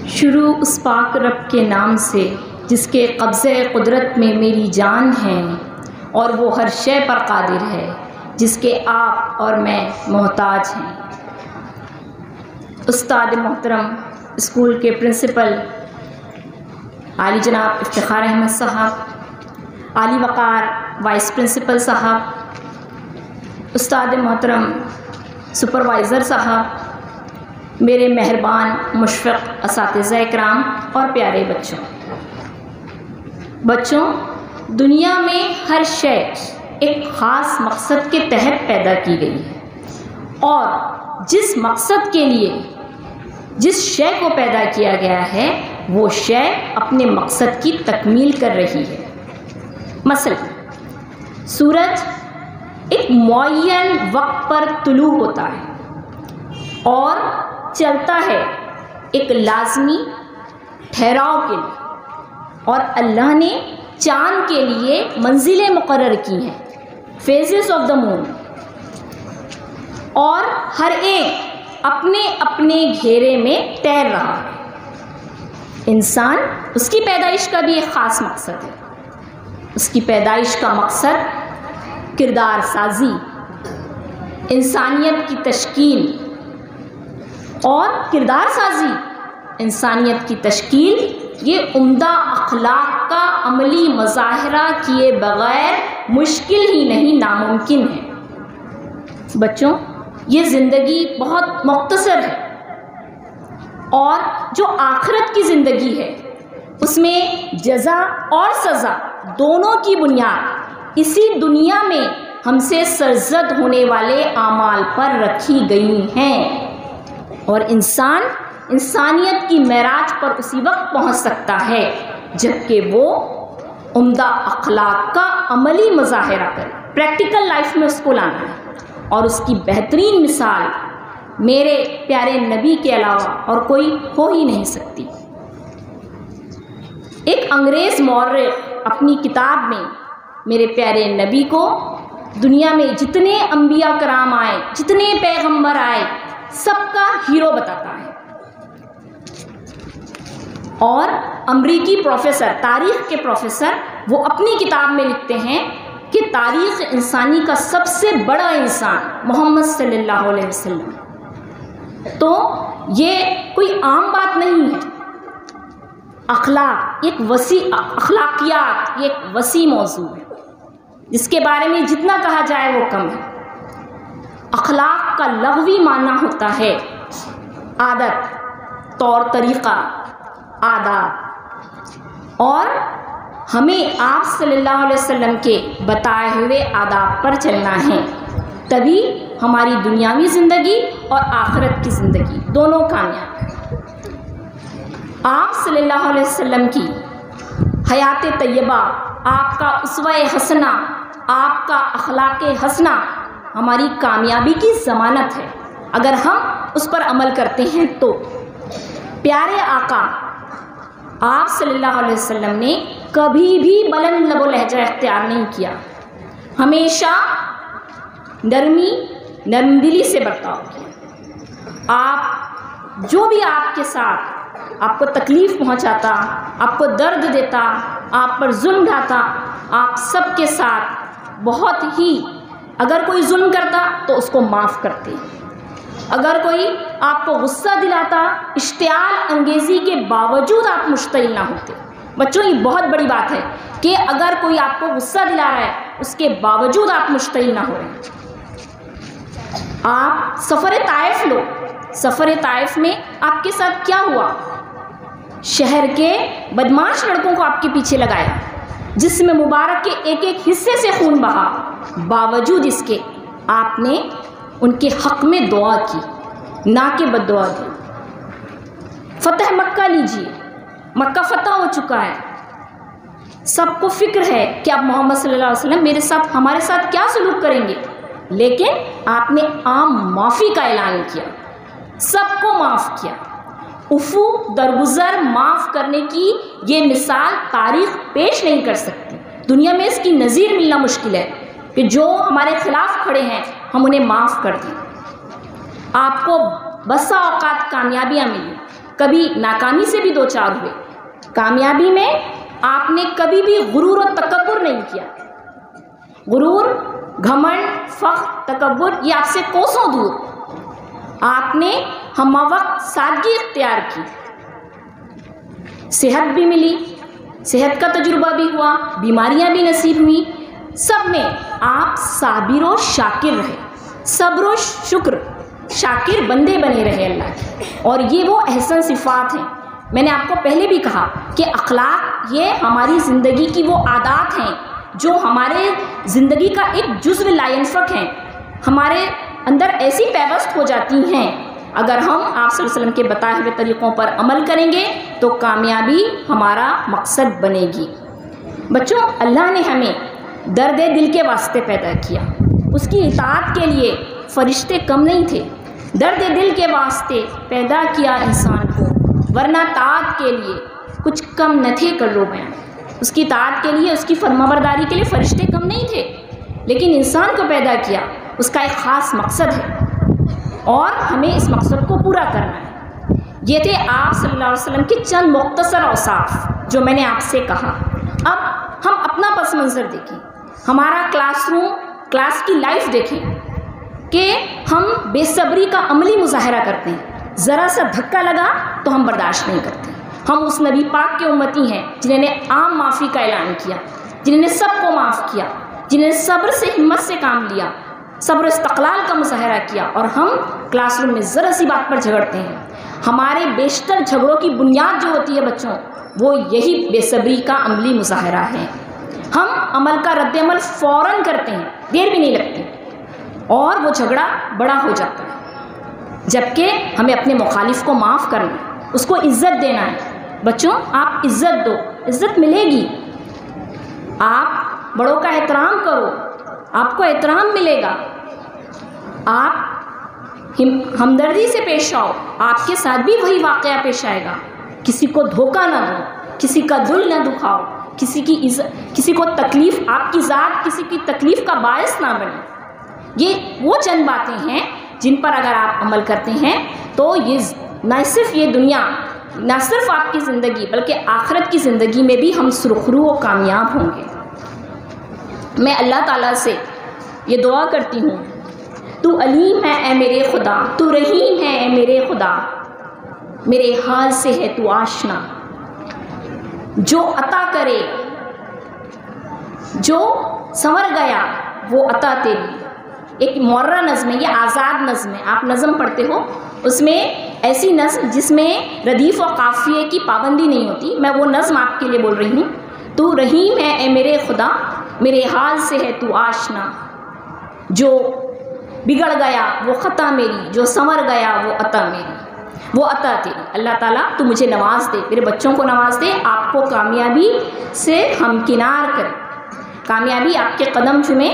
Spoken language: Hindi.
शुरू उस पाक रब के नाम से जिसके कब्ज़े कुदरत में मेरी जान है, और वो हर शय पर कादिर है जिसके आप और मैं मोहताज हैं। उस्ताद मोहतरम स्कूल के प्रिंसिपल आली जनाब इफ्तिखार अहमद साहब, आली वक़ार वाइस प्रिंसिपल साहब, उस्ताद मोहतरम सुपरवाइज़र साहब, मेरे मेहरबान मुशफ़िक़ असातिज़ा इकराम और प्यारे बच्चों, दुनिया में हर शय एक ख़ास मकसद के तहत पैदा की गई है, और जिस मकसद के लिए जिस शय को पैदा किया गया है वो शय अपने मकसद की तकमील कर रही है। मसलन सूरज एक मुअय्यन वक्त पर तुलू होता है और चलता है एक लाजमी ठहराव के लिए, और अल्लाह ने चाँद के लिए मंजिलें मुकर्रर की हैं, फेजेस ऑफ द मून, और हर एक अपने अपने घेरे में तैर रहा है। इंसान, उसकी पैदाइश का भी एक ख़ास मकसद है। उसकी पैदाइश का मकसद किरदार साजी, इंसानियत की तश्कील, और किरदार साजी, इंसानियत की तश्कील ये उम्दा अखलाक का अमली मज़ाहरा किए बग़ैर मुश्किल ही नहीं नामुमकिन है। बच्चों, ये ज़िंदगी बहुत मुख्तसर है, और जो आखिरत की ज़िंदगी है उसमें जज़ा और सज़ा दोनों की बुनियाद इसी दुनिया में हमसे सरज़द होने वाले आमाल पर रखी गई हैं, और इंसान इंसानियत की मेराज पर उसी वक्त पहुंच सकता है जबकि वो उम्दा अखलाक का अमली मज़ाहिरा करे, प्रैक्टिकल लाइफ में उसको लाना है। और उसकी बेहतरीन मिसाल मेरे प्यारे नबी के अलावा और कोई हो ही नहीं सकती। एक अंग्रेज़ मौर्रिख अपनी किताब में मेरे प्यारे नबी को दुनिया में जितने अंबिया कराम आए, जितने पैगंबर आए, सबका हीरो बताता है। और अमरीकी प्रोफेसर, तारीख़ के प्रोफेसर, वो अपनी किताब में लिखते हैं कि तारीख़ इंसानी का सबसे बड़ा इंसान मोहम्मद सल्लल्लाहु अलैहि वसल्लम। तो ये कोई आम बात नहीं है। अखलाक एक वसी, अखलाकियात एक वसी मौजू है जिसके बारे में जितना कहा जाए वो कम है। अखलाक का लग़वी माना होता है आदत, तौर तरीक़ा, आदाब, और हमें आप सल्लल्लाहु अलैहि वसल्लम के बताए हुए आदाब पर चलना है, तभी हमारी दुनियावी ज़िंदगी और आखिरत की ज़िंदगी दोनों कामयाब है। आप सल्लल्लाहु अलैहि वसल्लम की हयात तय्यबा, आपका उसवा-ए हसना, आपका अखलाक़ हसना हमारी कामयाबी की ज़मानत है अगर हम उस पर अमल करते हैं तो। प्यारे आका आप सल्लल्लाहु अलैहि वसल्लम ने कभी भी बुलंद लबो लहजा इख्तियार नहीं किया, हमेशा नरमदिली से बर्ताव किया। आप जो भी आपके साथ आपको तकलीफ़ पहुंचाता, आपको दर्द देता, आप पर जुल्म ढाता, आप सबके साथ बहुत ही, अगर कोई जुल्म करता तो उसको माफ़ करते, अगर कोई आपको गुस्सा दिलाता, इश्तियाल अंगेज़ी के बावजूद आप मुश्तिल ना होते। बच्चों, ये बहुत बड़ी बात है कि अगर कोई आपको गुस्सा दिला रहा है उसके बावजूद आप मुश्तिल ना हो रहे हैं। आप सफ़र ताइफ लो, सफ़र ताइफ में आपके साथ क्या हुआ? शहर के बदमाश लड़कों को आपके पीछे लगाया, जिस्म मुबारक के एक एक हिस्से से खून बहा, बावजूद इसके आपने उनके हक़ में दुआ की, ना कि बद्दुआ दी। फ़तह मक्का लीजिए, मक्का फ़तह हो चुका है, सबको फ़िक्र है कि अब मोहम्मद सल्लल्लाहु अलैहि वसल्लम मेरे साथ, हमारे साथ क्या सलूक करेंगे, लेकिन आपने आम माफ़ी का ऐलान किया, सबको माफ़ किया। उफ़ू दरगुज़र माफ़ करने की ये मिसाल तारीख़ पेश नहीं कर सकती। दुनिया में इसकी नज़ीर मिलना मुश्किल है कि जो हमारे ख़िलाफ़ खड़े हैं हम उन्हें माफ़ कर दें। आपको बसा औक़ात कामयाबियाँ मिली, कभी नाकामी से भी दो चार हुए। कामयाबी में आपने कभी भी गुरूर और तकब्बुर नहीं किया। गुरूर, घमंड, फख्र, तकब्बुर ये आपसे कोसों दूर। आपने हमवक्त सादगी इख्तियार की। सेहत भी मिली, सेहत का तजुर्बा भी हुआ, बीमारियां भी नसीब हुई, सब में आप साबिर और शाकिर रहे, सब्र और शुक्र, शाकिर बंदे बने रहे अल्लाह के। और ये वो अहसन सिफ़ात हैं। मैंने आपको पहले भी कहा कि अखलाक ये हमारी ज़िंदगी की वो आदात हैं जो हमारे ज़िंदगी का एक जुज़्व लायनफ़क हैं, हमारे अंदर ऐसी पैवस्त हो जाती हैं। अगर हम आप सल्लल्लाहु अलैहि वसल्लम के बताए हुए तरीक़ों पर अमल करेंगे तो कामयाबी हमारा मकसद बनेगी। बच्चों, अल्लाह ने हमें दर्द दिल के वास्ते पैदा किया, उसकी इताअत के लिए फ़रिश्ते कम नहीं थे। दर्द दिल के वास्ते पैदा किया इंसान को, वरना ताअत के लिए कुछ कम न थे करो बयान। उसकी ताअत के लिए, उसकी फरमाबरदारी के लिए फ़रिश्ते कम नहीं थे, लेकिन इंसान को पैदा किया, उसका एक ख़ास मकसद है और हमें इस मकसद को पूरा करना है। ये थे आप सल्लल्लाहु अलैहि वसल्लम के चंद मुख्तसर औसाफ जो मैंने आपसे कहा। अब हम अपना पस मंज़र देखें, हमारा क्लासरूम, क्लास की लाइफ देखें कि हम बेसब्री का अमली मुज़ाहरा करते हैं। ज़रा सा धक्का लगा तो हम बर्दाश्त नहीं करते। हम उस नबी पाक के उम्मती हैं जिन्होंने आम माफ़ी का ऐलान किया, जिन्होंने सबको माफ़ किया, जिन्होंने सब्र से, हिम्मत से काम लिया, सब्र इस्तक़लाल का मुज़ाहरा किया। और हम क्लासरूम में ज़रा सी बात पर झगड़ते हैं। हमारे बेशतर झगड़ों की बुनियाद जो होती है बच्चों, वो यही बेसब्री का अमली मुज़ाहरा है। हम अमल का रद्द-ए-अमल फ़ौरन करते हैं, देर भी नहीं लगती, और वो झगड़ा बड़ा हो जाता है। जबकि हमें अपने मुखालिफ को माफ़ करना है, उसको इज़्ज़त देना है। बच्चों, आप इज़्ज़त दो, इज़्ज़त मिलेगी। आप बड़ों का एहतराम करो, आपको एहतराम मिलेगा। आप हमदर्दी से पेश आओ, आपके साथ भी वही वाक़या पेश आएगा। किसी को धोखा ना दो, किसी का दिल ना दुखाओ, किसी को तकलीफ़, आपकी ज़ात किसी की तकलीफ़ का बायस ना बने। ये वो चंद बातें हैं जिन पर अगर आप अमल करते हैं तो ये न सिर्फ ये दुनिया, न सिर्फ आपकी ज़िंदगी, बल्कि आखिरत की ज़िंदगी में भी हम सुरखरू और कामयाब होंगे। मैं अल्लाह ताला से ये दुआ करती हूँ, तू अलीम है ए मेरे खुदा, तू रहीम है ए मेरे खुदा, मेरे हाल से है तू आशना। जो अता करे, जो संवर गया वो अता तेरी। एक मुर्रा नज़्म है, ये आज़ाद नज़्म है, आप नज़्म पढ़ते हो, उसमें ऐसी नज़्म जिसमें रदीफ़ और काफ़िये की पाबंदी नहीं होती, मैं वो नज़्म आपके लिए बोल रही हूँ। तू रहीम है ए मेरे खुदा, मेरे हाल से है तू आशना। जो बिगड़ गया वो ख़ता मेरी, जो संवर गया वो अता मेरी, वो अता तेरी। अल्लाह ताला तू मुझे नवाज दे, मेरे बच्चों को नवाज दे, आपको कामयाबी से हमकिनार करे, कामयाबी आपके कदम चूमे।